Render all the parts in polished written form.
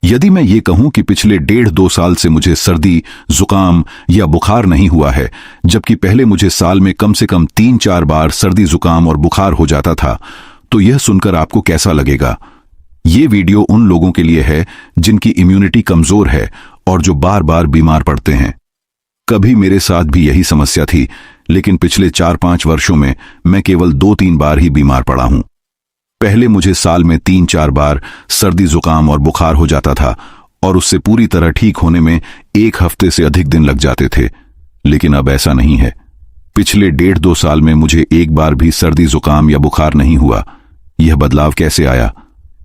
यदि मैं ये कहूं कि पिछले 1.5-2 साल से मुझे सर्दी, जुकाम या बुखार नहीं हुआ है, जबकि पहले मुझे साल में कम से कम 3-4 बार सर्दी, जुकाम और बुखार हो जाता था, तो यह सुनकर आपको कैसा लगेगा? ये वीडियो उन लोगों के लिए है जिनकी इम्यूनिटी कमजोर है और जो बार बार बीमार पड़ते हैं। कभी मेरे साथ भी यही समस्या थी, लेकिन पिछले 4-5 वर्षों में मैं केवल 2-3 बार ही बीमार पड़ा हूं। पहले मुझे साल में 3-4 बार सर्दी, जुकाम और बुखार हो जाता था और उससे पूरी तरह ठीक होने में 1 हफ्ते से अधिक दिन लग जाते थे, लेकिन अब ऐसा नहीं है। पिछले 1.5-2 साल में मुझे एक बार भी सर्दी, जुकाम या बुखार नहीं हुआ। यह बदलाव कैसे आया?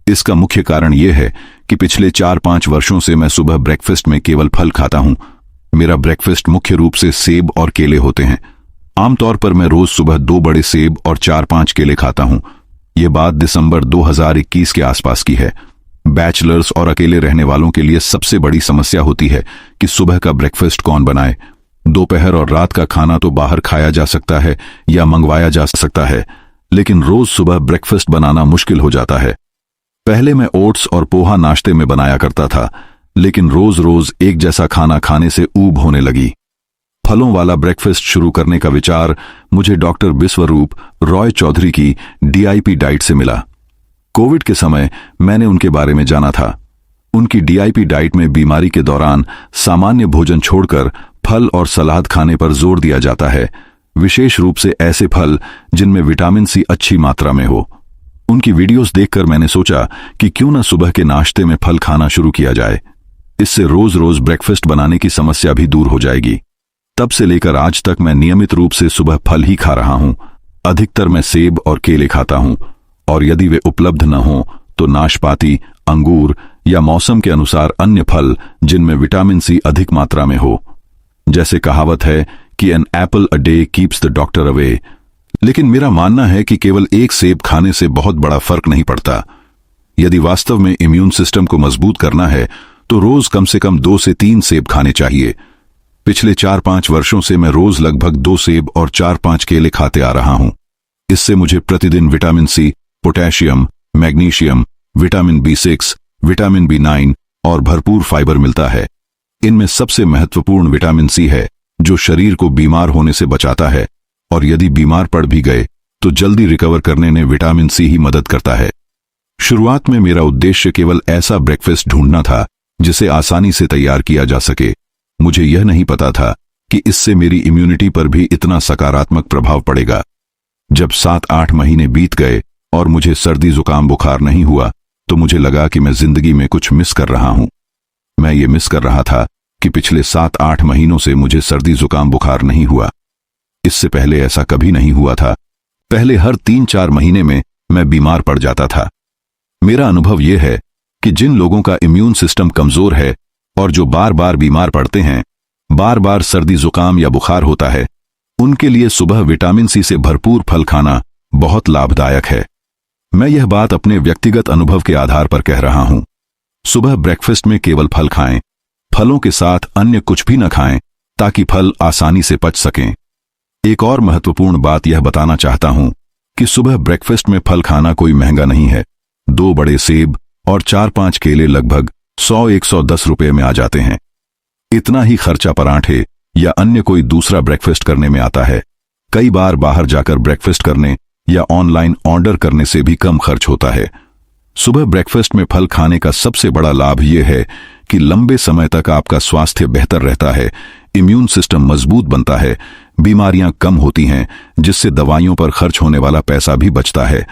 इसका मुख्य कारण यह है कि पिछले 4-5 वर्षों से मैं सुबह ब्रेकफास्ट में केवल फल खाता हूं। मेरा ब्रेकफास्ट मुख्य रूप से सेब और केले होते हैं। आमतौर पर मैं रोज सुबह 2 बड़े सेब और 4-5 केले खाता हूं। यह बात दिसंबर 2021 के आसपास की है। बैचलर्स और अकेले रहने वालों के लिए सबसे बड़ी समस्या होती है कि सुबह का ब्रेकफास्ट कौन बनाए। दोपहर और रात का खाना तो बाहर खाया जा सकता है या मंगवाया जा सकता है, लेकिन रोज सुबह ब्रेकफास्ट बनाना मुश्किल हो जाता है। पहले मैं ओट्स और पोहा नाश्ते में बनाया करता था, लेकिन रोज रोज एक जैसा खाना खाने से ऊब होने लगी। फलों वाला ब्रेकफास्ट शुरू करने का विचार मुझे डॉक्टर बिस्वरूप रॉय चौधरी की DIP डाइट से मिला। कोविड के समय मैंने उनके बारे में जाना था। उनकी DIP डाइट में बीमारी के दौरान सामान्य भोजन छोड़कर फल और सलाद खाने पर जोर दिया जाता है, विशेष रूप से ऐसे फल जिनमें विटामिन C अच्छी मात्रा में हो। उनकी वीडियोस देखकर मैंने सोचा कि क्यों न सुबह के नाश्ते में फल खाना शुरू किया जाए। इससे रोज रोज ब्रेकफास्ट बनाने की समस्या भी दूर हो जाएगी। तब से लेकर आज तक मैं नियमित रूप से सुबह फल ही खा रहा हूं। अधिकतर मैं सेब और केले खाता हूं, और यदि वे उपलब्ध न हों तो नाशपाती, अंगूर या मौसम के अनुसार अन्य फल जिनमें विटामिन C अधिक मात्रा में हो। जैसे कहावत है कि an apple a day keeps the doctor away, लेकिन मेरा मानना है कि केवल एक सेब खाने से बहुत बड़ा फर्क नहीं पड़ता। यदि वास्तव में इम्यून सिस्टम को मजबूत करना है तो रोज कम से कम 2 से 3 सेब खाने चाहिए। पिछले 4-5 वर्षों से मैं रोज लगभग 2 सेब और 4-5 केले खाते आ रहा हूं। इससे मुझे प्रतिदिन vitamin C, potassium, magnesium, vitamin B6, vitamin B9 और भरपूर फाइबर मिलता है। इनमें सबसे महत्वपूर्ण विटामिन C है, जो शरीर को बीमार होने से बचाता है, और यदि बीमार पड़ भी गए तो जल्दी रिकवर करने में विटामिन C ही मदद करता है। शुरुआत में मेरा उद्देश्य केवल ऐसा ब्रेकफास्ट ढूंढना था जिसे आसानी से तैयार किया जा सके। मुझे यह नहीं पता था कि इससे मेरी इम्यूनिटी पर भी इतना सकारात्मक प्रभाव पड़ेगा। जब 7-8 महीने बीत गए और मुझे सर्दी, जुकाम, बुखार नहीं हुआ, तो मुझे लगा कि मैं जिंदगी में कुछ मिस कर रहा हूं। मैं ये मिस कर रहा था कि पिछले 7-8 महीनों से मुझे सर्दी, जुकाम, बुखार नहीं हुआ। इससे पहले ऐसा कभी नहीं हुआ था। पहले हर 3-4 महीने में मैं बीमार पड़ जाता था। मेरा अनुभव यह है कि जिन लोगों का इम्यून सिस्टम कमजोर है और जो बार बार बीमार पड़ते हैं, बार बार सर्दी, जुकाम या बुखार होता है, उनके लिए सुबह विटामिन C से भरपूर फल खाना बहुत लाभदायक है। मैं यह बात अपने व्यक्तिगत अनुभव के आधार पर कह रहा हूं। सुबह ब्रेकफास्ट में केवल फल खाएं, फलों के साथ अन्य कुछ भी न खाएं, ताकि फल आसानी से पच सकें। एक और महत्वपूर्ण बात यह बताना चाहता हूं कि सुबह ब्रेकफास्ट में फल खाना कोई महंगा नहीं है। 2 बड़े सेब और 4-5 केले लगभग 100-110 रुपए में आ जाते हैं। इतना ही खर्चा पराठे या अन्य कोई दूसरा ब्रेकफास्ट करने में आता है। कई बार बाहर जाकर ब्रेकफास्ट करने या ऑनलाइन ऑर्डर करने से भी कम खर्च होता है। सुबह ब्रेकफास्ट में फल खाने का सबसे बड़ा लाभ यह है कि लंबे समय तक आपका स्वास्थ्य बेहतर रहता है, इम्यून सिस्टम मजबूत बनता है, बीमारियां कम होती हैं, जिससे दवाइयों पर खर्च होने वाला पैसा भी बचता है।